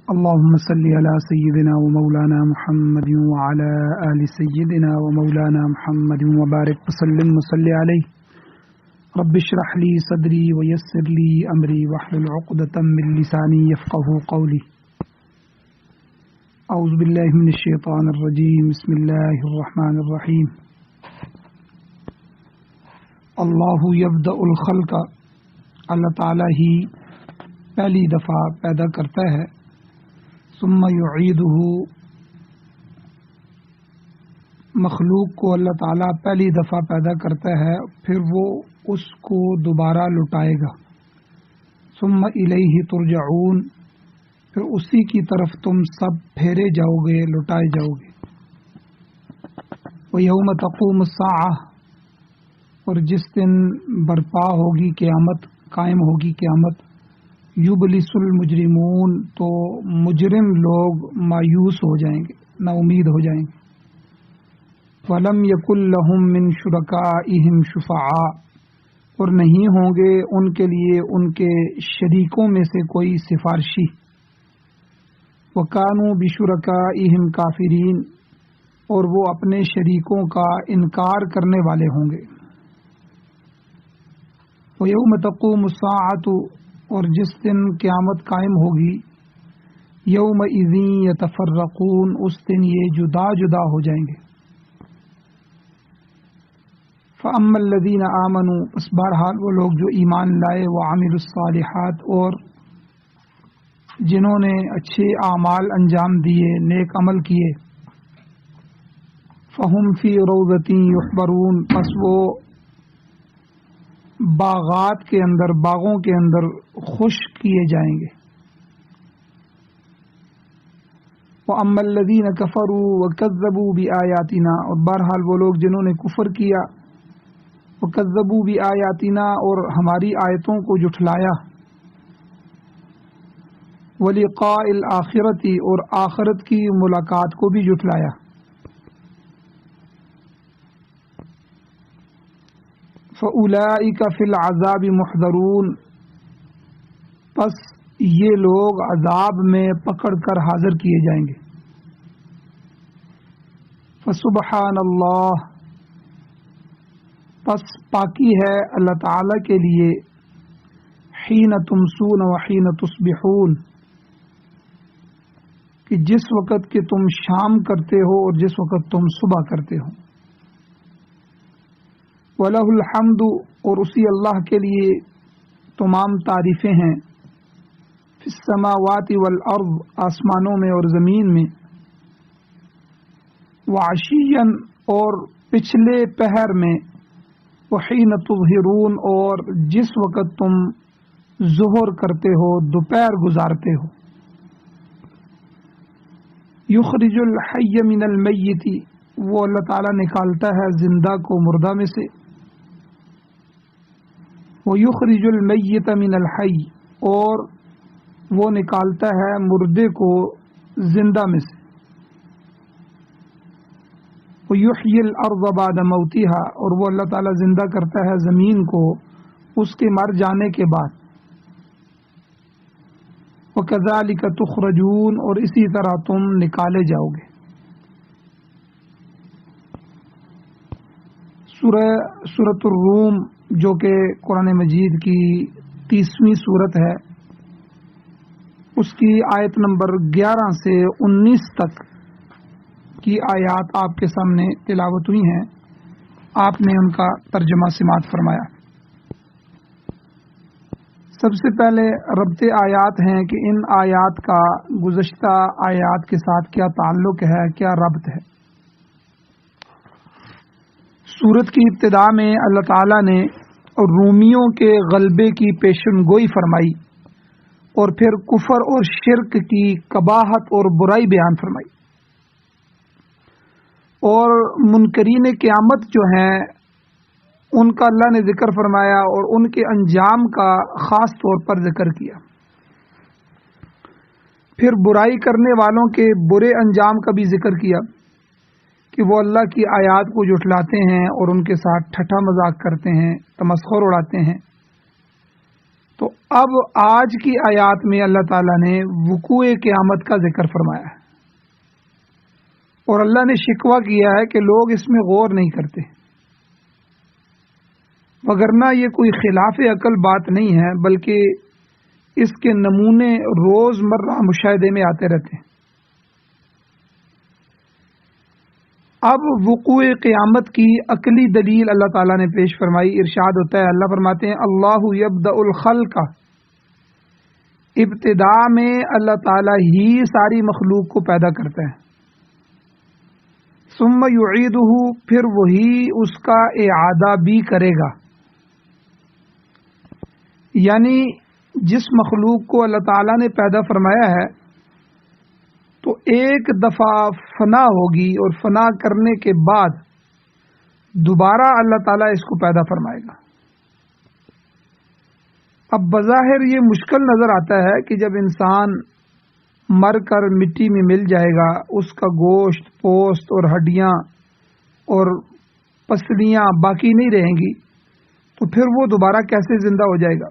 اللهم صل على سيدنا ومولانا محمد وعلى آل سيدنا ومولانا محمد وبارك وسلم وصل عليه رب اشرح لي صدري ويسر لي أمري واحلل عقدة من لساني يفقهوا قولي. اعوذ باللہ من الشیطان الرجیم. بسم اللہ الرحمن الرحیم. اللہ یبدأ الخلق، اللہ تعالیٰ ہی پہلی دفعہ پیدا کرتا ہے. ثم یعیدہ، مخلوق کو اللہ تعالیٰ پہلی دفعہ پیدا کرتا ہے، پھر وہ اس کو دوبارہ لٹائے گا. ثم الیہ ترجعون، پھر اسی کی طرف تم سب پھیرے جاؤ گے، لٹائے جاؤ گے. وَيَوْمَ تَقُومُ السَّاعَةُ، اور جس دن برپا ہوگی قیامت، قائم ہوگی قیامت. یبلس المجرمون، تو مجرم لوگ مایوس ہو جائیں گے، نا امید ہو جائیں گے. وَلَمْ يَكُنْ لَهُمْ مِنْ شُرَكَائِهِمْ شُفَعَاء، اور نہیں ہوں گے ان کے لیے ان کے شریکوں میں سے کوئی سفارشی. وَكَانُوا بِشُرَكَائِهِمْ كَافِرِينَ، اور وہ اپنے شریکوں کا انکار کرنے والے ہوں گے. وَيَوْمَ تَقُومُ السَّاعَةُ، اور جس دن قیامت قائم ہوگی. يَوْمَئِذٍ يَتَفَرَّقُونَ، اس دن یہ جدا جدا ہو جائیں گے. فَأَمَّا الَّذِينَ آمَنُوا، اس بہرحال وہ لوگ جو ایمان لائے، وَعَمِلُوا الصَّالِحَاتِ، اور جنہوں نے اچھے اعمال انجام دیے، نیک عمل کیے. فَهُمْ فِي رَوْضَةٍ يُحْبَرُونَ، پس وہ باغات کے اندر، باغوں کے اندر خوش کیے جائیں گے. وَأَمَّا الَّذِينَ كَفَرُوا وَكَذَّبُوا بِآيَاتِنَا، اور بہرحال وہ لوگ جنہوں نے کفر کیا، وَكَذَّبُوا بِآيَاتِنَا، اور ہماری آیتوں کو جھٹلایا. وَلِقَاءِ الْآخِرَةِ، اور آخرت کی ملاقات کو بھی جھٹلایا. فَأُولَئِكَ فِي الْعَذَابِ مُحْضَرُونَ، پس یہ لوگ عذاب میں پکڑ کر حاضر کیے جائیں گے. فَسُبْحَانَ اللَّہ، پس پاکی ہے اللہ تعالی کے لیے. حین تمسون وحین تصبحون، کہ جس وقت کہ تم شام کرتے ہو اور جس وقت تم صبح کرتے ہو. وَلَهُ الْحَمْدُ، اور اسی اللہ کے لیے تمام تعریفیں ہیں. فِي السَّمَاوَاتِ وَالْأَرْضِ، آسمانوں میں اور زمین میں. وَعَشِيًّا، اور پچھلے پہر میں. وَحِينَ تُظْهِرُونَ، اور جس وقت تم ظہر کرتے ہو، دوپہر گزارتے ہو. یخرج الحی من المیت، وہ اللہ تعالیٰ نکالتا ہے زندہ کو مردہ میں سے. وَيُخْرِجُ الْمَيِّتَ مِنَ الْحَيِّ، اور وہ نکالتا ہے مردے کو زندہ میں سے. وَيُحْيِي الْأَرْضَ بَعْدَ مَوْتِهَا، اور وہ اللہ تعالیٰ زندہ کرتا ہے زمین کو اس کے مر جانے کے بعد. وَكَذَلِكَ تُخْرَجُونَ، اور اسی طرح تم نکالے جاؤ گے. سورۃ الروم، جو کہ قرآن مجید کی 30ویں سورت ہے، اس کی آیت نمبر 11 سے 19 تک کی آیات آپ کے سامنے تلاوت ہوئی ہیں. آپ نے ان کا ترجمہ سماعت فرمایا. سب سے پہلے ربط آیات ہیں کہ ان آیات کا گزشتہ آیات کے ساتھ کیا تعلق ہے، کیا ربط ہے. سورت کی ابتدا میں اللہ تعالیٰ نے رومیوں کے غلبے کی پیشن گوئی فرمائی، اور پھر کفر اور شرک کی قباحت اور برائی بیان فرمائی. اور منکرین قیامت جو ہیں ان کا اللہ نے ذکر فرمایا، اور ان کے انجام کا خاص طور پر ذکر کیا. پھر برائی کرنے والوں کے برے انجام کا بھی ذکر کیا کہ وہ اللہ کی آیات کو جھٹلاتے ہیں اور ان کے ساتھ ٹھٹھا مذاق کرتے ہیں، تمسخر اڑاتے ہیں. تو اب آج کی آیات میں اللہ تعالیٰ نے وقوع قیامت کا ذکر فرمایا ہے، اور اللہ نے شکوہ کیا ہے کہ لوگ اس میں غور نہیں کرتے، وگرنہ یہ کوئی خلاف عقل بات نہیں ہے، بلکہ اس کے نمونے روز مرہ مشاہدے میں آتے رہتے ہیں۔ اب وقوع قیامت کی عقلی دلیل اللہ تعالیٰ نے پیش فرمائی۔ ارشاد ہوتا ہے، اللہ فرماتے ہیں اللہ یبدأ الخلق، ابتدا میں اللہ تعالیٰ ہی ساری مخلوق کو پیدا کرتا ہے، ثم یعیدہ، پھر وہی اس کا اعادہ بھی کرے گا، یعنی جس مخلوق کو اللہ تعالیٰ نے پیدا فرمایا ہے تو ایک دفعہ فنا ہوگی، اور فنا کرنے کے بعد دوبارہ اللہ تعالیٰ اس کو پیدا فرمائے گا۔ اب بظاہر یہ مشکل نظر آتا ہے کہ جب انسان مر کر مٹی میں مل جائے گا، اس کا گوشت، پوست اور ہڈیاں اور پسلیاں باقی نہیں رہیں گی، تو پھر وہ دوبارہ کیسے زندہ ہو جائے گا؟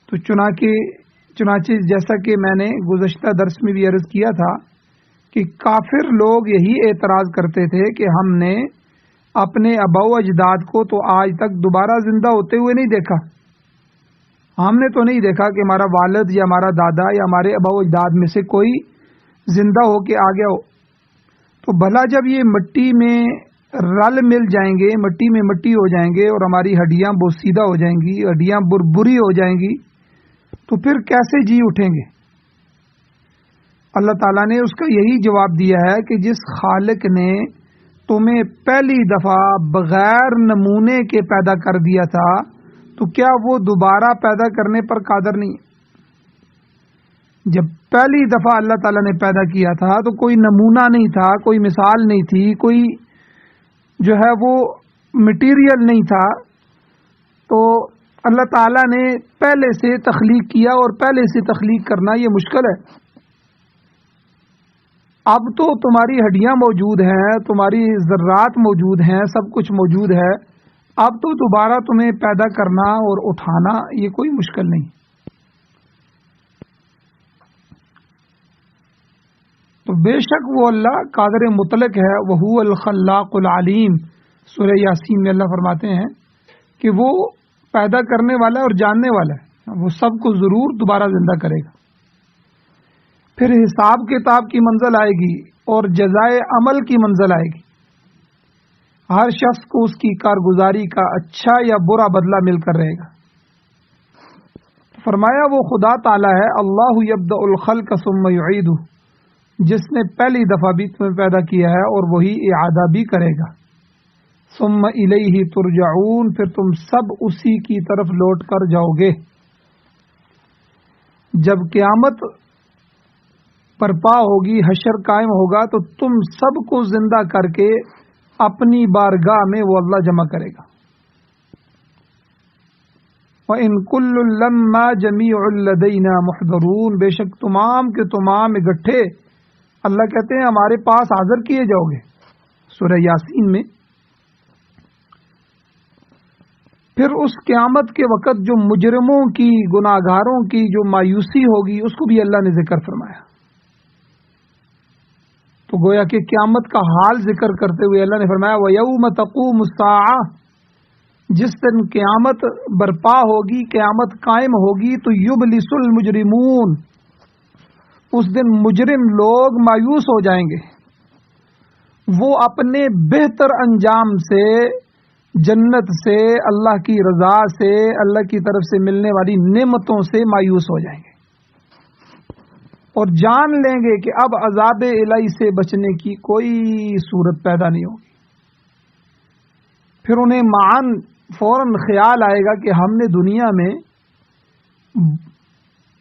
تو چنانچہ جیسا کہ میں نے گزشتہ درس میں بھی عرض کیا تھا کہ کافر لوگ یہی اعتراض کرتے تھے کہ ہم نے اپنے آباء و اجداد کو تو آج تک دوبارہ زندہ ہوتے ہوئے نہیں دیکھا، ہم نے تو نہیں دیکھا کہ ہمارا والد یا ہمارا دادا یا ہمارے آباء و اجداد میں سے کوئی زندہ ہو کے آ گیا ہو، تو بھلا جب یہ مٹی میں رل مل جائیں گے، مٹی میں مٹی ہو جائیں گے اور ہماری ہڈیاں بوسیدہ ہو جائیں گی، ہڈیاں بربری ہو جائیں گی، تو پھر کیسے جی اٹھیں گے؟ اللہ تعالیٰ نے اس کا یہی جواب دیا ہے کہ جس خالق نے تمہیں پہلی دفعہ بغیر نمونے کے پیدا کر دیا تھا، تو کیا وہ دوبارہ پیدا کرنے پر قادر نہیں؟ جب پہلی دفعہ اللہ تعالیٰ نے پیدا کیا تھا تو کوئی نمونہ نہیں تھا، کوئی مثال نہیں تھی، کوئی جو ہے وہ مٹیریل نہیں تھا، تو اللہ تعالیٰ نے پہلے سے تخلیق کیا، اور پہلے سے تخلیق کرنا یہ مشکل ہے۔ اب تو تمہاری ہڈیاں موجود ہیں، تمہاری ذرات موجود ہیں، سب کچھ موجود ہے، اب تو دوبارہ تمہیں پیدا کرنا اور اٹھانا یہ کوئی مشکل نہیں۔ تو بے شک وہ اللہ قادر مطلق ہے، وہو الخلاق العلیم۔ سورہ یاسین میں اللہ فرماتے ہیں کہ وہ پیدا کرنے والا ہے اور جاننے والا ہے، وہ سب کو ضرور دوبارہ زندہ کرے گا۔ پھر حساب کتاب کی منزل آئے گی اور جزائے عمل کی منزل آئے گی، ہر شخص کو اس کی کارگزاری کا اچھا یا برا بدلہ مل کر رہے گا۔ فرمایا وہ خدا تعالی ہے، اللہ یبدأ الخلق ثم یعیدہ، جس نے پہلی دفعہ بھی تمہیں پیدا کیا ہے اور وہی اعادہ بھی کرے گا۔ ثم الیہ ترجعون، پھر تم سب اسی کی طرف لوٹ کر جاؤ گے۔ جب قیامت برپا ہوگی، حشر قائم ہوگا، تو تم سب کو زندہ کر کے اپنی بارگاہ میں وہ اللہ جمع کرے گا۔ وَإِن كُلٌّ لَمَّا جَمِيعٌ لَدَيْنَا مُحْضَرُونَ، بے شک تمام کے تمام اکٹھے اللہ کہتے ہیں ہمارے پاس حاضر کیے جاؤ گے۔ سورہ یاسین میں پھر اس قیامت کے وقت جو مجرموں کی، گناہگاروں کی جو مایوسی ہوگی اس کو بھی اللہ نے ذکر فرمایا۔ تو گویا کہ قیامت کا حال ذکر کرتے ہوئے اللہ نے فرمایا وَيَوْمَ تَقُومُ السَّاعَةُ، جس دن قیامت برپا ہوگی، قیامت قائم ہوگی، تو یبلس المجرمون، اس دن مجرم لوگ مایوس ہو جائیں گے، وہ اپنے بہتر انجام سے، جنت سے، اللہ کی رضا سے، اللہ کی طرف سے ملنے والی نعمتوں سے مایوس ہو جائیں گے، اور جان لیں گے کہ اب عذاب الہی سے بچنے کی کوئی صورت پیدا نہیں ہوگی۔ پھر انہیں معاً فوراً خیال آئے گا کہ ہم نے دنیا میں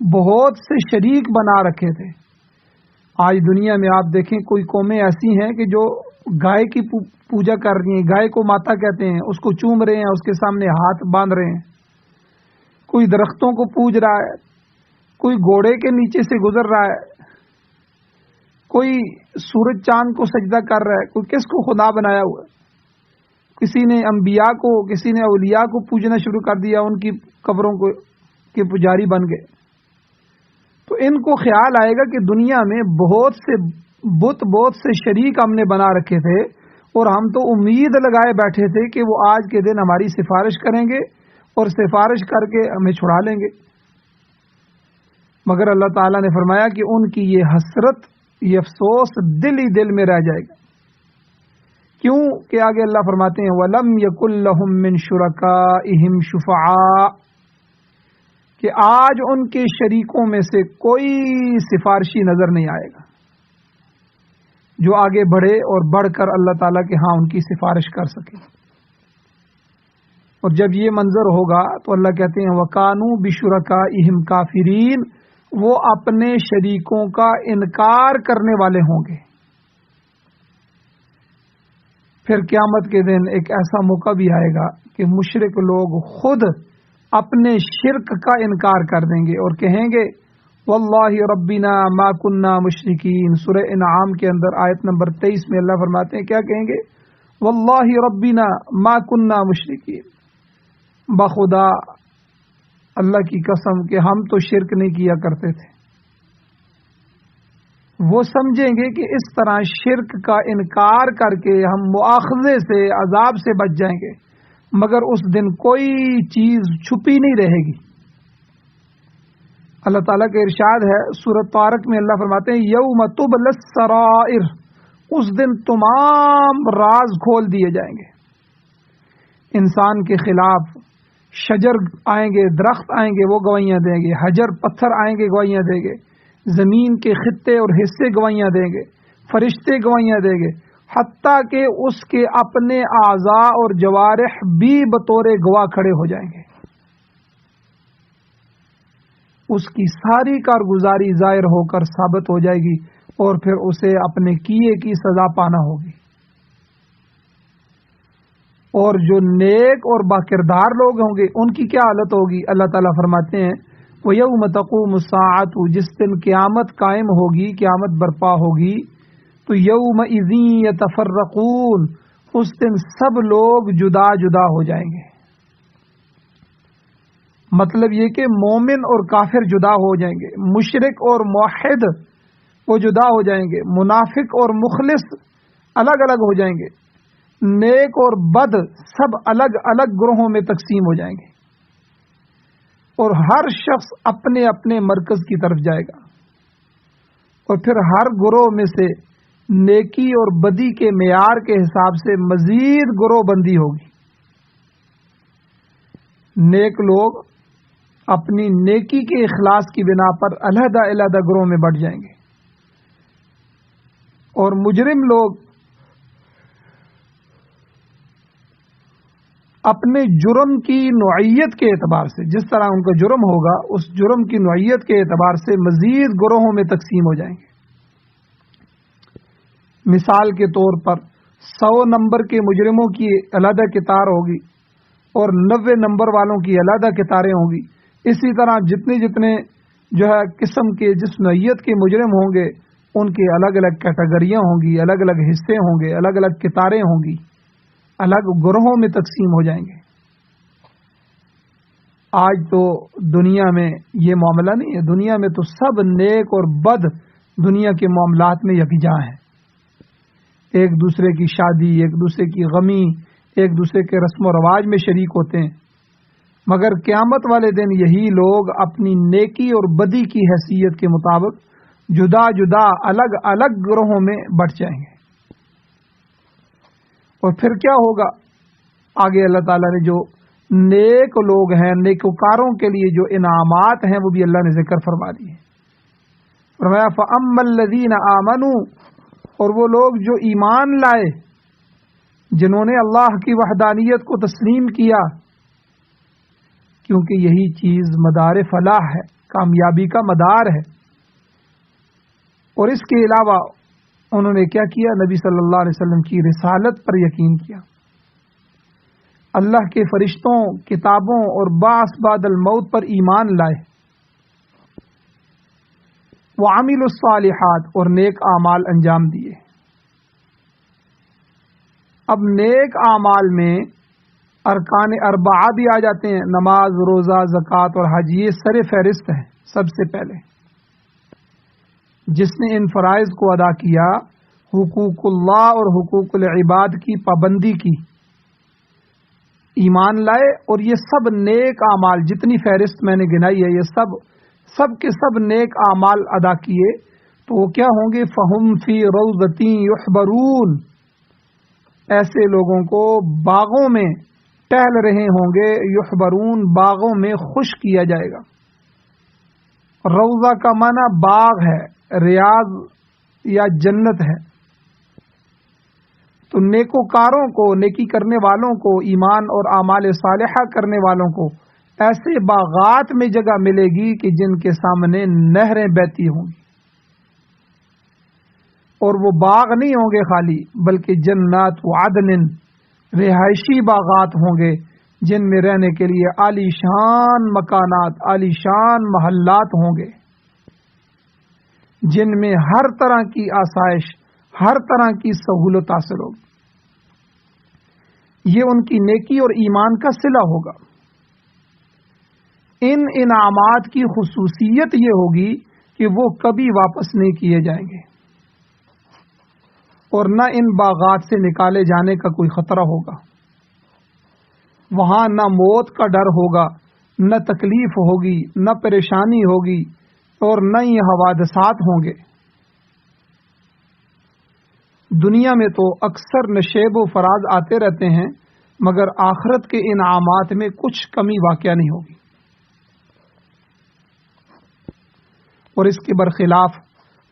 بہت سے شریک بنا رکھے تھے۔ آج دنیا میں آپ دیکھیں کوئی قومیں ایسی ہیں کہ جو گائے کی پوجا کر رہی ہیں، گائے کو ماتا کہتے ہیں، اس کو چوم رہے ہیں، اس کے سامنے ہاتھ باندھ رہے ہیں، کوئی درختوں کو پوج رہا ہے، کوئی گھوڑے کے نیچے سے گزر رہا ہے، کوئی سورج چاند کو سجدہ کر رہا ہے، کوئی کس کو خدا بنایا ہوا ہے۔ کسی نے انبیاء کو، کسی نے اولیاء کو پوجنا شروع کر دیا، ان کی قبروں کو کے پجاری بن گئے، تو ان کو خیال آئے گا کہ دنیا میں بہت سے بت، بہت سے شریک ہم نے بنا رکھے تھے، اور ہم تو امید لگائے بیٹھے تھے کہ وہ آج کے دن ہماری سفارش کریں گے اور سفارش کر کے ہمیں چھڑا لیں گے۔ مگر اللہ تعالیٰ نے فرمایا کہ ان کی یہ حسرت، یہ افسوس دل ہی دل میں رہ جائے گا۔ کیوں کہ آگے اللہ فرماتے ہیں وَلَمْ يَكُنْ لَهُم مِّن شُرَكَائِهِمْ شُفَعَاء، کہ آج ان کے شریکوں میں سے کوئی سفارشی نظر نہیں آئے گا جو آگے بڑھے اور بڑھ کر اللہ تعالیٰ کے ہاں ان کی سفارش کر سکے۔ اور جب یہ منظر ہوگا تو اللہ کہتے ہیں وَكَانُوا بِشُرَكَائِهِمْ كَافِرِينَ، وہ اپنے شریکوں کا انکار کرنے والے ہوں گے۔ پھر قیامت کے دن ایک ایسا موقع بھی آئے گا کہ مشرک لوگ خود اپنے شرک کا انکار کر دیں گے اور کہیں گے واللہ ربنا ما کننا مشرکین۔ سورہ انعام کے اندر آیت نمبر 23 میں اللہ فرماتے ہیں، کیا کہیں گے؟ واللہ ربنا ما کننا مشرکین، بخدا اللہ کی قسم کہ ہم تو شرک نہیں کیا کرتے تھے۔ وہ سمجھیں گے کہ اس طرح شرک کا انکار کر کے ہم مواخذے سے، عذاب سے بچ جائیں گے، مگر اس دن کوئی چیز چھپی نہیں رہے گی۔ اللہ تعالیٰ کا ارشاد ہے سورۃ طارق میں، اللہ فرماتے ہیں یوم تبلی السرائر، اس دن تمام راز کھول دیے جائیں گے۔ انسان کے خلاف شجر آئیں گے، درخت آئیں گے، وہ گواہیاں دیں گے، حجر پتھر آئیں گے، گواہیاں دیں گے، زمین کے خطے اور حصے گواہیاں دیں گے، فرشتے گواہیاں دیں گے، حتیٰ کہ اس کے اپنے اعضاء اور جوارح بھی بطور گواہ کھڑے ہو جائیں گے۔ اس کی ساری کارگزاری ظاہر ہو کر ثابت ہو جائے گی اور پھر اسے اپنے کیے کی سزا پانا ہوگی۔ اور جو نیک اور باکردار لوگ ہوں گے ان کی کیا حالت ہوگی؟ اللہ تعالیٰ فرماتے ہیں وَيَوْمَ تَقُومُ السَّاعَةُ، جس دن قیامت قائم ہوگی، قیامت برپا ہوگی، تو يَوْمَئِذٍ يَتَفَرَّقُونَ، اس دن سب لوگ جدا جدا ہو جائیں گے۔ مطلب یہ کہ مومن اور کافر جدا ہو جائیں گے، مشرک اور موحد وہ جدا ہو جائیں گے، منافق اور مخلص الگ الگ ہو جائیں گے، نیک اور بد سب الگ الگ گروہوں میں تقسیم ہو جائیں گے، اور ہر شخص اپنے اپنے مرکز کی طرف جائے گا، اور پھر ہر گروہ میں سے نیکی اور بدی کے معیار کے حساب سے مزید گروہ بندی ہوگی۔ نیک لوگ اپنی نیکی کے اخلاص کی بنا پر علیحدہ علیحدہ گروہ میں بٹ جائیں گے، اور مجرم لوگ اپنے جرم کی نوعیت کے اعتبار سے، جس طرح ان کا جرم ہوگا اس جرم کی نوعیت کے اعتبار سے مزید گروہوں میں تقسیم ہو جائیں گے۔ مثال کے طور پر 100 نمبر کے مجرموں کی علیحدہ قطار ہوگی اور 90 نمبر والوں کی علیحدہ قطاریں ہوں گی۔ اسی طرح جتنے جتنے قسم کے جس نوعیت کے مجرم ہوں گے ان کی الگ الگ کیٹیگریاں ہوں گی، الگ الگ حصے ہوں گے، الگ الگ قطاریں ہوں گی، الگ گروہوں میں تقسیم ہو جائیں گے۔ آج تو دنیا میں یہ معاملہ نہیں ہے، دنیا میں تو سب نیک اور بد دنیا کے معاملات میں یکجا ہیں، ایک دوسرے کی شادی، ایک دوسرے کی غمی، ایک دوسرے کے رسم و رواج میں شریک ہوتے ہیں، مگر قیامت والے دن یہی لوگ اپنی نیکی اور بدی کی حیثیت کے مطابق جدا جدا الگ الگ گروہوں میں بٹ جائیں گے۔ اور پھر کیا ہوگا؟ آگے اللہ تعالیٰ نے جو نیک لوگ ہیں، نیکوکاروں کے لیے جو انعامات ہیں وہ بھی اللہ نے ذکر فرما دیے۔ فرمایا فَأَمَّا الَّذِينَ آمَنُوا، اور وہ لوگ جو ایمان لائے، جنہوں نے اللہ کی وحدانیت کو تسلیم کیا، کیونکہ یہی چیز مدار فلاح ہے، کامیابی کا مدار ہے، اور اس کے علاوہ انہوں نے کیا کیا؟ نبی صلی اللہ علیہ وسلم کی رسالت پر یقین کیا، اللہ کے فرشتوں، کتابوں اور بعث بعد الموت پر ایمان لائے، وعملوا الصالحات، اور نیک اعمال انجام دیے۔ اب نیک اعمال میں ارکان اربعہ بھی آ جاتے ہیں، نماز، روزہ، زکوٰۃ اور حج، یہ سر فہرست ہے سب سے پہلے۔ جس نے ان فرائض کو ادا کیا، حقوق اللہ اور حقوق العباد کی پابندی کی، ایمان لائے، اور یہ سب نیک اعمال جتنی فہرست میں نے گنائی ہے، یہ سب کے سب نیک اعمال ادا کیے، تو وہ کیا ہوں گے؟ فہم فی روضۃ یحبرون، ایسے لوگوں کو باغوں میں ٹہل رہے ہوں گے، یحبرون باغوں میں خوش کیا جائے گا۔ روضہ کا معنی باغ ہے، ریاض یا جنت ہے۔ تو نیکوکاروں کو، نیکی کرنے والوں کو، ایمان اور اعمال صالحہ کرنے والوں کو ایسے باغات میں جگہ ملے گی کہ جن کے سامنے نہریں بہتی ہوں گی، اور وہ باغ نہیں ہوں گے خالی، بلکہ جنات وعدن، رہائشی باغات ہوں گے جن میں رہنے کے لیے عالی شان مکانات، عالی شان محلات ہوں گے، جن میں ہر طرح کی آسائش، ہر طرح کی سہولت حاصل ہوگی۔ یہ ان کی نیکی اور ایمان کا صلہ ہوگا۔ ان انعامات کی خصوصیت یہ ہوگی کہ وہ کبھی واپس نہیں کیے جائیں گے، اور نہ ان باغات سے نکالے جانے کا کوئی خطرہ ہوگا۔ وہاں نہ موت کا ڈر ہوگا، نہ تکلیف ہوگی، نہ پریشانی ہوگی، اور نہ ہی حوادثات ہوں گے۔ دنیا میں تو اکثر نشیب و فراز آتے رہتے ہیں، مگر آخرت کے انعامات میں کچھ کمی واقع نہیں ہوگی۔ اور اس کے برخلاف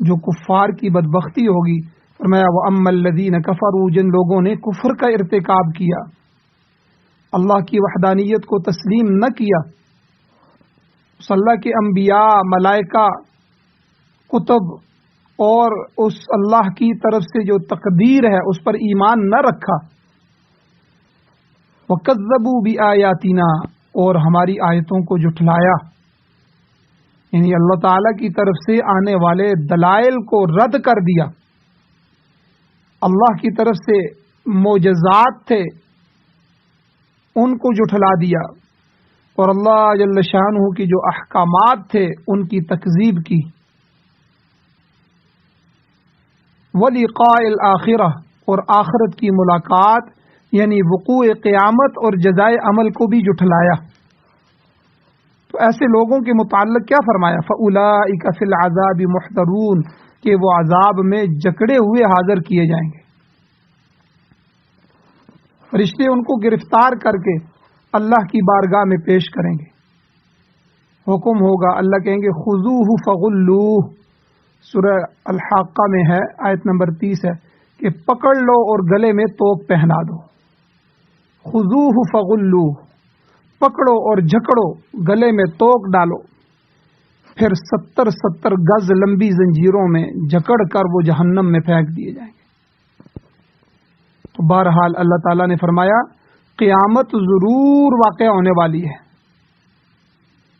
جو کفار کی بدبختی ہوگی، فرمایا وَأَمَّا الَّذِينَ كَفَرُوا، جن لوگوں نے کفر کا ارتکاب کیا، اللہ کی وحدانیت کو تسلیم نہ کیا، اللہ کے انبیاء، ملائکہ، کتب اور اس اللہ کی طرف سے جو تقدیر ہے اس پر ایمان نہ رکھا، وَكَذَّبُوا بِآيَاتِنَا، اور ہماری آیتوں کو جھٹلایا، یعنی اللہ تعالی کی طرف سے آنے والے دلائل کو رد کر دیا۔ اللہ کی طرف سے معجزات تھے، ان کو جھٹلا دیا، اور اللہ جل شانہ کی جو احکامات تھے ان کی تکذیب کی۔ وَلِقَاءِ الْآخِرَةِ، اور آخرت کی ملاقات یعنی وقوع قیامت اور جزائے عمل کو بھی جھٹلایا۔ تو ایسے لوگوں کے متعلق کیا فرمایا؟ فَأُولَئِكَ فِي الْعَذَابِ مُحْضَرُونَ، کہ وہ عذاب میں جکڑے ہوئے حاضر کیے جائیں گے۔ فرشتے ان کو گرفتار کر کے اللہ کی بارگاہ میں پیش کریں گے، حکم ہوگا، اللہ کہیں گے خذوہ فغلوہ، سورہ الحاقہ میں ہے، آیت نمبر 30 ہے کہ پکڑ لو اور گلے میں توق پہنا دو۔ خذوہ فغلوہ، پکڑو اور جھکڑو، گلے میں توق ڈالو، پھر 70 گز لمبی زنجیروں میں جکڑ کر وہ جہنم میں پھینک دیے جائیں گے۔ تو بہرحال اللہ تعالیٰ نے فرمایا قیامت ضرور واقع ہونے والی ہے۔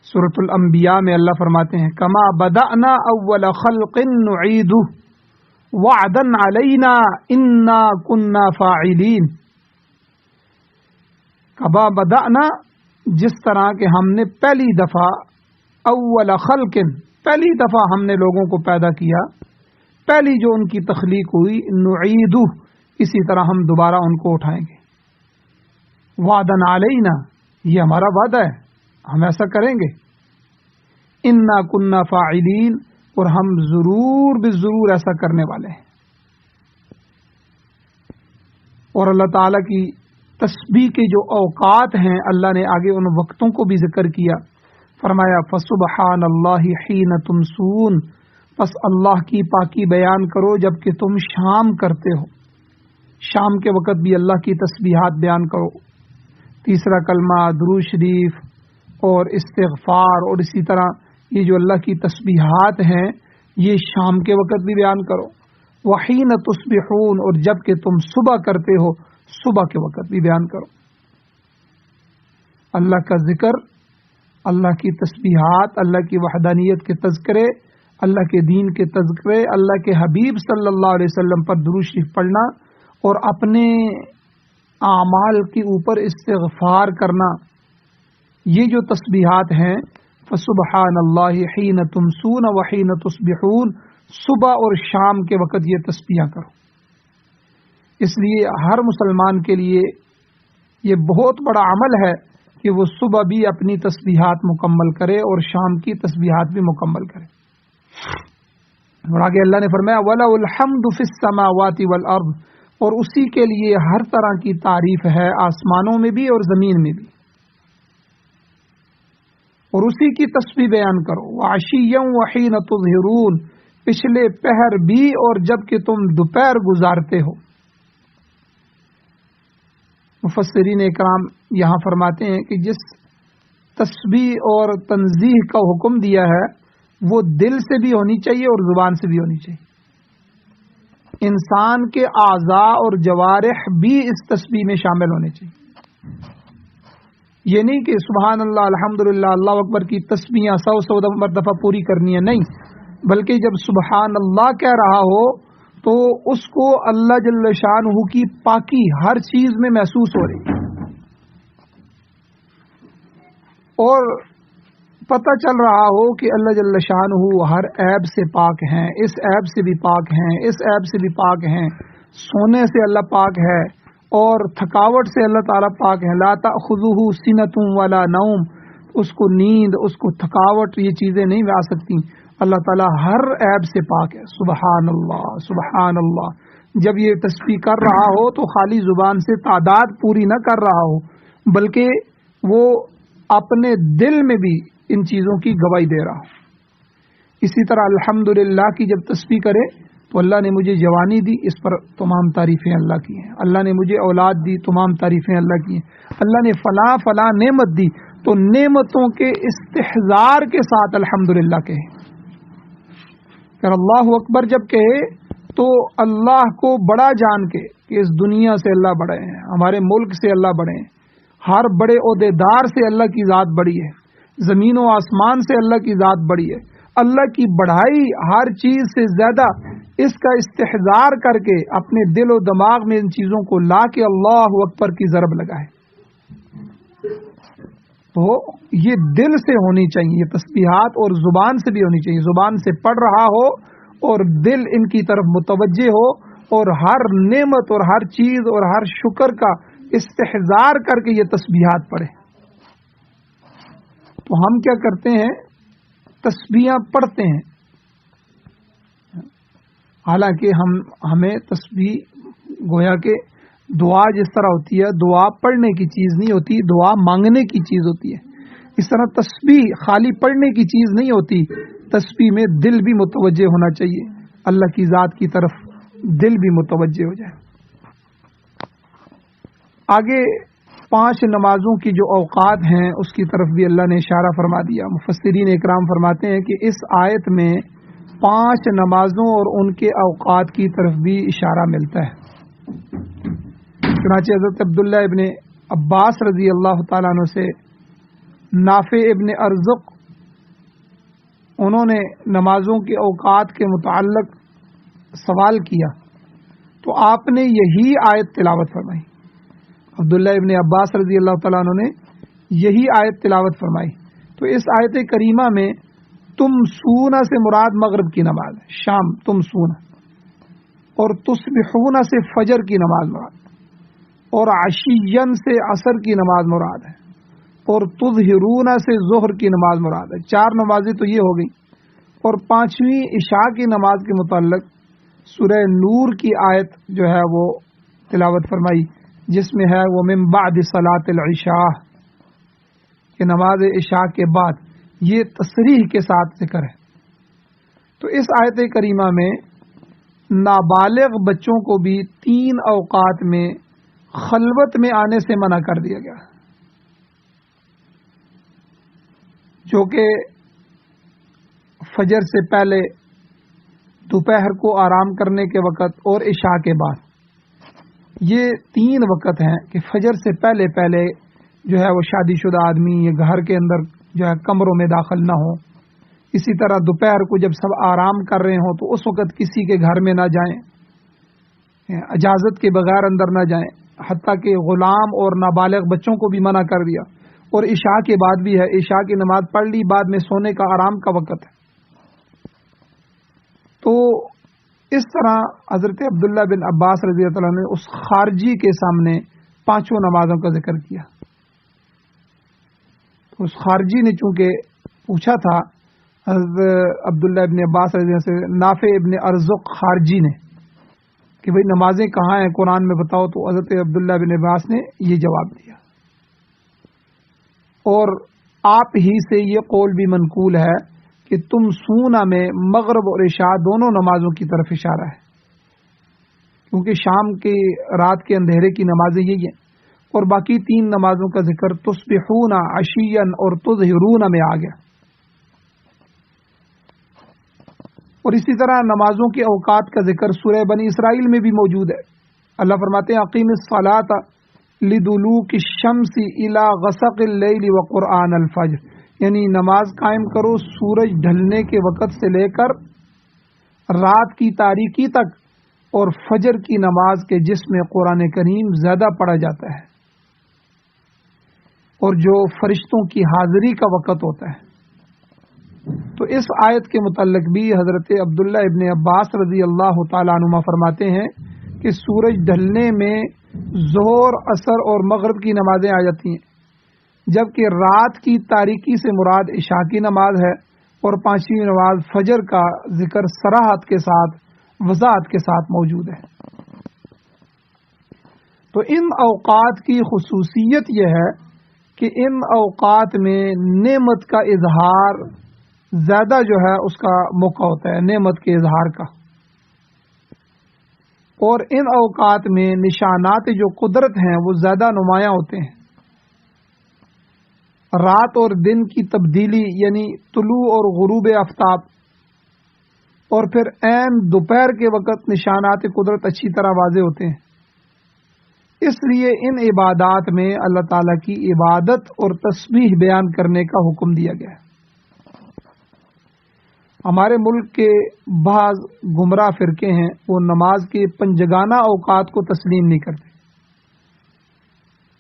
سورۃ الانبیاء میں اللہ فرماتے ہیں کما بدأنا اول خلق نعیدہ وعدا علینا انا کنا فاعلین۔ کما بدأنا، جس طرح کہ ہم نے پہلی دفعہ، اول خلق، پہلی دفعہ ہم نے لوگوں کو پیدا کیا، پہلی جو ان کی تخلیق ہوئی، نعیدہ، اسی طرح ہم دوبارہ ان کو اٹھائیں گے۔ وعدا علینا، یہ ہمارا وعدہ ہے، ہم ایسا کریں گے۔ انا کنا فاعلین، اور ہم ضرور بالضرور ایسا کرنے والے ہیں۔ اور اللہ تعالی کی تسبیح کے جو اوقات ہیں، اللہ نے آگے ان وقتوں کو بھی ذکر کیا، فرمایا فسبحان اللہ حین تمسون، پس اللہ کی پاکی بیان کرو جب کہ تم شام کرتے ہو، شام کے وقت بھی اللہ کی تسبیحات بیان کرو۔ تیسرا کلمہ، درود شریف اور استغفار، اور اسی طرح یہ جو اللہ کی تسبیحات ہیں یہ شام کے وقت بھی بیان کرو۔ وحین تصبحون، اور جب کہ تم صبح کرتے ہو صبح کے وقت بھی بیان کرو۔ اللہ کا ذکر، اللہ کی تسبیحات، اللہ کی وحدانیت کے تذکرے، اللہ کے دین کے تذکرے، اللہ کے حبیب صلی اللہ علیہ وسلم پر درود شریف پڑھنا، اور اپنے اعمال کے اوپر استغفار کرنا، یہ جو تسبیحات ہیں، فسبحان اللہ حین تمسون وحین تصبحون، صبح اور شام کے وقت یہ تسبیح کرو۔ اس لیے ہر مسلمان کے لیے یہ بہت بڑا عمل ہے کہ وہ صبح بھی اپنی تسبیحات مکمل کرے اور شام کی تسبیحات بھی مکمل کرے۔ اور آگے اللہ نے فرمایا وَلَهُ الْحَمْدُ فِي السَّمَاوَاتِ وَالْأَرْضِ، اور اسی کے لیے ہر طرح کی تعریف ہے آسمانوں میں بھی اور زمین میں بھی، اور اسی کی تسبیح بیان کرو۔ وَعَشِيًّا وَحِينَ تُظْهِرُونَ، پچھلے پہر بھی اور جب کہ تم دوپہر گزارتے ہو۔ مفسرین اکرام یہاں فرماتے ہیں کہ جس تسبیح اور تنزیہ کا حکم دیا ہے وہ دل سے بھی ہونی چاہیے اور زبان سے بھی ہونی چاہیے۔ انسان کے اعضاء اور جوارح بھی اس تسبیح میں شامل ہونے چاہیے۔ یہ نہیں کہ سبحان اللہ الحمدللہ اللہ اکبر کی تسبیحاں 100 مرتبہ پوری کرنی ہے، نہیں، بلکہ جب سبحان اللہ کہہ رہا ہو تو اس کو اللہ جل شانہ کی پاکی ہر چیز میں محسوس ہو رہی، اور پتہ چل رہا ہو کہ اللہ جل شانہ ہر عیب سے پاک ہیں، اس عیب سے بھی پاک ہیں، اس عیب سے بھی پاک ہیں، سونے سے اللہ پاک ہے اور تھکاوٹ سے اللہ تعالیٰ پاک ہے۔ لا تأخذہ سنۃ ولا نوم، اس کو نیند، اس کو تھکاوٹ، یہ چیزیں نہیں آ سکتی۔ اللہ تعالیٰ ہر عیب سے پاک ہے۔ سبحان اللہ سبحان اللہ، جب یہ تسبیح کر رہا ہو تو خالی زبان سے تعداد پوری نہ کر رہا ہو، بلکہ وہ اپنے دل میں بھی ان چیزوں کی گواہی دے رہا ہو۔ اسی طرح الحمدللہ کی جب تسبیح کرے تو اللہ نے مجھے جوانی دی، اس پر تمام تعریفیں اللہ کی ہیں۔ اللہ نے مجھے اولاد دی، تمام تعریفیں اللہ کی ہیں۔ اللہ نے فلاں فلاں نعمت دی، تو نعمتوں کے استحضار کے ساتھ الحمدللہ کہے۔ اگر اللہ اکبر جب کہے تو اللہ کو بڑا جان کے کہ اس دنیا سے اللہ بڑے ہیں، ہمارے ملک سے اللہ بڑے ہیں، ہر بڑے عہدیدار سے اللہ کی ذات بڑی ہے، زمین و آسمان سے اللہ کی ذات بڑی ہے، اللہ کی بڑائی ہر چیز سے زیادہ، اس کا استحضار کر کے اپنے دل و دماغ میں ان چیزوں کو لا کے اللہ اکبر کی ضرب لگائے۔ تو یہ دل سے ہونی چاہیے یہ تسبیحات، اور زبان سے بھی ہونی چاہیے، زبان سے پڑھ رہا ہو اور دل ان کی طرف متوجہ ہو، اور ہر نعمت اور ہر چیز اور ہر شکر کا استحضار کر کے یہ تسبیحات پڑھے۔ تو ہم کیا کرتے ہیں، تسبیحاں پڑھتے ہیں، حالانکہ ہمیں تسبیح گویا کہ دعا جس طرح ہوتی ہے، دعا پڑھنے کی چیز نہیں ہوتی، دعا مانگنے کی چیز ہوتی ہے۔ اس طرح تسبیح خالی پڑھنے کی چیز نہیں ہوتی، تسبیح میں دل بھی متوجہ ہونا چاہیے، اللہ کی ذات کی طرف دل بھی متوجہ ہو جائے۔ آگے 5 نمازوں کی جو اوقات ہیں اس کی طرف بھی اللہ نے اشارہ فرما دیا۔ مفسرین اکرام فرماتے ہیں کہ اس آیت میں 5 نمازوں اور ان کے اوقات کی طرف بھی اشارہ ملتا ہے۔ چنانچہ حضرت عبداللہ ابن عباس رضی اللہ تعالیٰ عنہ سے نافع ابن ارزق، انہوں نے نمازوں کے اوقات کے متعلق سوال کیا تو آپ نے یہی آیت تلاوت فرمائی۔ عبداللہ ابن عباس رضی اللہ تعالیٰ عنہ نے یہی آیت تلاوت فرمائی۔ تو اس آیت کریمہ میں تم سونا سے مراد مغرب کی نماز ہے، شام تم سونا، اور تصبحون سے فجر کی نماز مراد، اور عشین سے عصر کی نماز مراد ہے، اور تظہرون سے ظہر کی نماز مراد ہے۔ 4 نمازیں تو یہ ہو گئی، اور 5ویں عشاء کی نماز کے متعلق سورہ نور کی آیت جو ہے وہ تلاوت فرمائی، جس میں ہے وہ من بعد صلاۃ العشاء، کہ نماز عشاء کے بعد، یہ تصریح کے ساتھ ذکر ہے۔ تو اس آیت کریمہ میں نابالغ بچوں کو بھی 3 اوقات میں خلوت میں آنے سے منع کر دیا گیا، جو کہ فجر سے پہلے، دوپہر کو آرام کرنے کے وقت اور عشاء کے بعد۔ یہ 3 وقت ہیں کہ فجر سے پہلے پہلے جو ہے وہ شادی شدہ آدمی یہ گھر کے اندر جو ہے کمروں میں داخل نہ ہو۔ اسی طرح دوپہر کو جب سب آرام کر رہے ہوں تو اس وقت کسی کے گھر میں نہ جائیں، اجازت کے بغیر اندر نہ جائیں۔ حتیٰ کہ غلام اور نابالغ بچوں کو بھی منع کر دیا، اور عشاء کے بعد بھی ہے، عشاء کی نماز پڑھ لی، بعد میں سونے کا آرام کا وقت ہے۔ تو اس طرح حضرت عبداللہ بن عباس رضی اللہ عنہ نے اس خارجی کے سامنے پانچوں نمازوں کا ذکر کیا۔ تو اس خارجی نے چونکہ پوچھا تھا حضرت عبداللہ ابن عباس رضی اللہ عنہ سے، نافع ابن ارزق خارجی نے، کہ بھئی نمازیں کہاں ہیں قرآن میں بتاؤ، تو حضرت عبداللہ بن عباس نے یہ جواب دیا۔ اور آپ ہی سے یہ قول بھی منقول ہے کہ تم سونا میں مغرب اور عشاء دونوں نمازوں کی طرف اشارہ ہے، کیونکہ شام کی رات کے اندھیرے کی نمازیں یہی ہیں، اور باقی تین نمازوں کا ذکر تصبحون عشیا اور تظہرون میں آ گیا۔ اور اسی طرح نمازوں کے اوقات کا ذکر سورہ بنی اسرائیل میں بھی موجود ہے۔ اللہ فرماتے ہیں اقیم الصلاۃ لدلوک الشمس الی غسق اللیل وقرآن الفجر، یعنی نماز قائم کرو سورج ڈھلنے کے وقت سے لے کر رات کی تاریکی تک، اور فجر کی نماز کے جس میں قرآن کریم زیادہ پڑھا جاتا ہے اور جو فرشتوں کی حاضری کا وقت ہوتا ہے۔ تو اس آیت کے متعلق بھی حضرت عبداللہ ابن عباس رضی اللہ تعالی عنہما فرماتے ہیں کہ سورج ڈھلنے میں ظہر، عصر اور مغرب کی نمازیں آ جاتی ہیں، جبکہ رات کی تاریکی سے مراد عشاء کی نماز ہے، اور پانچویں نماز فجر کا ذکر صراحت کے ساتھ، وضاحت کے ساتھ موجود ہے۔ تو ان اوقات کی خصوصیت یہ ہے کہ ان اوقات میں نعمت کا اظہار زیادہ جو ہے اس کا موقع ہوتا ہے، نعمت کے اظہار کا، اور ان اوقات میں نشانات جو قدرت ہیں وہ زیادہ نمایاں ہوتے ہیں۔ رات اور دن کی تبدیلی، یعنی طلوع اور غروب آفتاب، اور پھر عین دوپہر کے وقت نشانات قدرت اچھی طرح واضح ہوتے ہیں۔ اس لیے ان عبادات میں اللہ تعالیٰ کی عبادت اور تسبیح بیان کرنے کا حکم دیا گیا ہے۔ ہمارے ملک کے بعض گمراہ فرقے ہیں، وہ نماز کے پنجگانہ اوقات کو تسلیم نہیں کرتے۔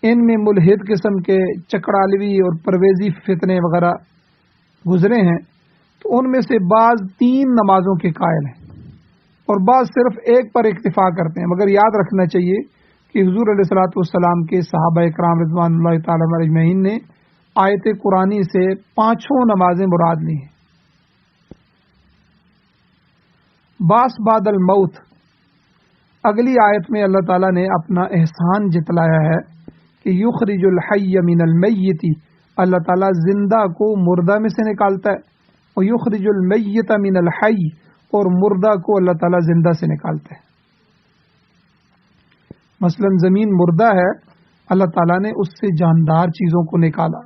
ان میں ملحد قسم کے چکڑالوی اور پرویزی فتنے وغیرہ گزرے ہیں، تو ان میں سے بعض 3 نمازوں کے قائل ہیں اور بعض صرف ایک پر اکتفا کرتے ہیں۔ مگر یاد رکھنا چاہیے کہ حضور علیہ الصلوۃ والسلام کے صحابہ کرام رضوان اللہ تعالی علیہم اجمعین نے آیت قرآنی سے 5 نمازیں مراد لی ہیں۔ باس بعد الموت، اگلی آیت میں اللہ تعالیٰ نے اپنا احسان جتلایا ہے کہ یخرج الحی من المیت، اللہ تعالیٰ زندہ کو مردہ میں سے نکالتا ہے، اور یخرج المیت من الحی، اور مردہ کو اللہ تعالیٰ زندہ سے نکالتا ہے۔ مثلا زمین مردہ ہے، اللہ تعالیٰ نے اس سے جاندار چیزوں کو نکالا۔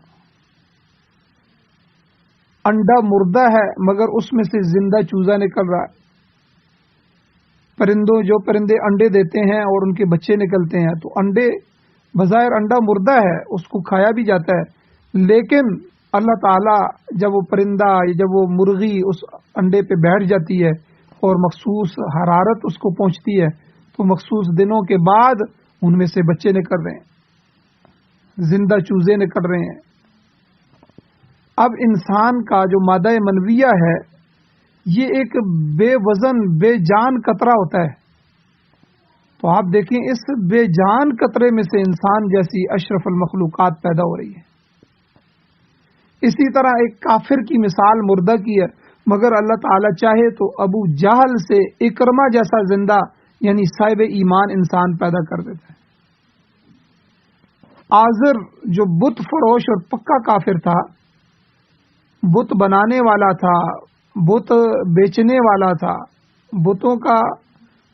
انڈا مردہ ہے مگر اس میں سے زندہ چوزا نکل رہا ہے۔ جو پرندے انڈے دیتے ہیں اور ان کے بچے نکلتے ہیں، تو انڈے بظاہر انڈا مردہ ہے، اس کو کھایا بھی جاتا ہے، لیکن اللہ تعالیٰ جب وہ پرندہ، جب وہ مرغی اس انڈے پہ بیٹھ جاتی ہے اور مخصوص حرارت اس کو پہنچتی ہے، تو مخصوص دنوں کے بعد ان میں سے بچے نکل رہے ہیں، زندہ چوزے نکل رہے ہیں۔ اب انسان کا جو مادہ منویہ ہے، یہ ایک بے وزن بے جان قطرہ ہوتا ہے، تو آپ دیکھیں اس بے جان قطرے میں سے انسان جیسی اشرف المخلوقات پیدا ہو رہی ہے۔ اسی طرح ایک کافر کی مثال مردہ کی ہے، مگر اللہ تعالی چاہے تو ابو جہل سے اکرمہ جیسا زندہ یعنی صاحب ایمان انسان پیدا کر دیتا ہے۔ آزر جو بت فروش اور پکا کافر تھا، بت بنانے والا تھا، بت بیچنے والا تھا، بتوں کا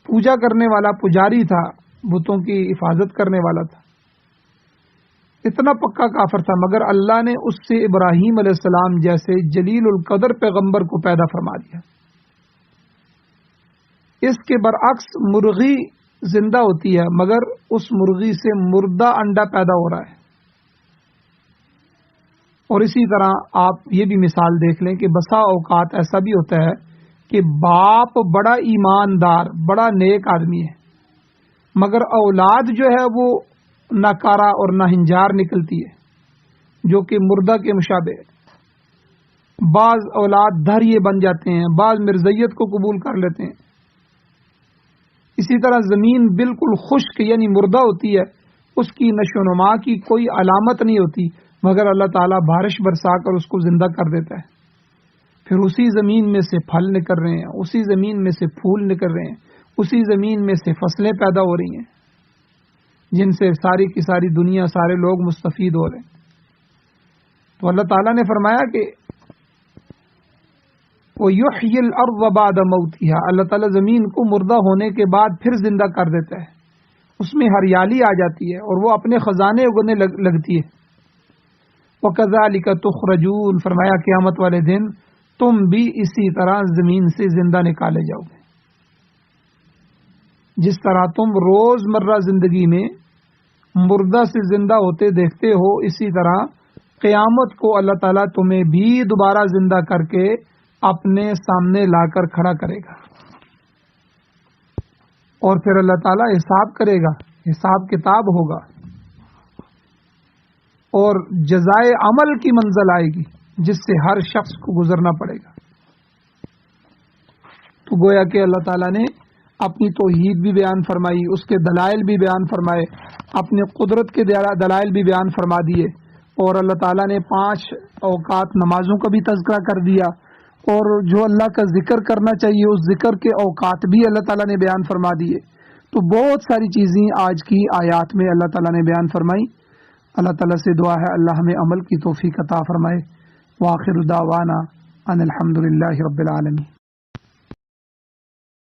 پوجا کرنے والا پجاری تھا، بتوں کی حفاظت کرنے والا تھا، اتنا پکا کافر تھا، مگر اللہ نے اس سے ابراہیم علیہ السلام جیسے جلیل القدر پیغمبر کو پیدا فرما دیا۔ اس کے برعکس مرغی زندہ ہوتی ہے، مگر اس مرغی سے مردہ انڈا پیدا ہو رہا ہے۔ اور اسی طرح آپ یہ بھی مثال دیکھ لیں کہ بسا اوقات ایسا بھی ہوتا ہے کہ باپ بڑا ایماندار، بڑا نیک آدمی ہے، مگر اولاد جو ہے وہ ناکارہ اور ناہنجار نکلتی ہے جو کہ مردہ کے مشابہ ہے۔ بعض اولاد دھریے بن جاتے ہیں، بعض مرزیت کو قبول کر لیتے ہیں۔ اسی طرح زمین بالکل خشک یعنی مردہ ہوتی ہے، اس کی نشو و نما کی کوئی علامت نہیں ہوتی، مگر اللہ تعالیٰ بارش برسا کر اس کو زندہ کر دیتا ہے۔ پھر اسی زمین میں سے پھل نکل رہے ہیں، اسی زمین میں سے پھول نکل رہے ہیں، اسی زمین میں سے فصلیں پیدا ہو رہی ہیں جن سے ساری کی ساری دنیا، سارے لوگ مستفید ہو رہے ہیں۔ تو اللہ تعالیٰ نے فرمایا کہ وَيُحْيِي الْأَرْضَ بَعْدَ مَوْتِهَا، اللہ تعالیٰ زمین کو مردہ ہونے کے بعد پھر زندہ کر دیتا ہے، اس میں ہریالی آ جاتی ہے اور وہ اپنے خزانے اگنے لگتی ہے۔ وَكَذَلِكَ تُخْرَجُونَ، فرمایا قیامت والے دن تم بھی اسی طرح زمین سے زندہ نکالے جاؤ گے۔ جس طرح تم روز مرہ زندگی میں مردہ سے زندہ ہوتے دیکھتے ہو، اسی طرح قیامت کو اللہ تعالیٰ تمہیں بھی دوبارہ زندہ کر کے اپنے سامنے لا کر کھڑا کرے گا، اور پھر اللہ تعالیٰ حساب کرے گا، حساب کتاب ہوگا، اور جزائے عمل کی منزل آئے گی جس سے ہر شخص کو گزرنا پڑے گا۔ تو گویا کہ اللہ تعالیٰ نے اپنی توحید بھی بیان فرمائی، اس کے دلائل بھی بیان فرمائے، اپنے قدرت کے دلائل بھی بیان فرما دیے، اور اللہ تعالیٰ نے 5 اوقات نمازوں کا بھی تذکرہ کر دیا، اور جو اللہ کا ذکر کرنا چاہیے اس ذکر کے اوقات بھی اللہ تعالیٰ نے بیان فرما دیے۔ تو بہت ساری چیزیں آج کی آیات میں اللہ تعالیٰ نے بیان فرمائی۔ اللہ تعالیٰ سے دعا ہے اللہ ہمیں عمل کی توفیق عطا فرمائے۔ وآخر دعوانا ان الحمد للہ رب العالمین۔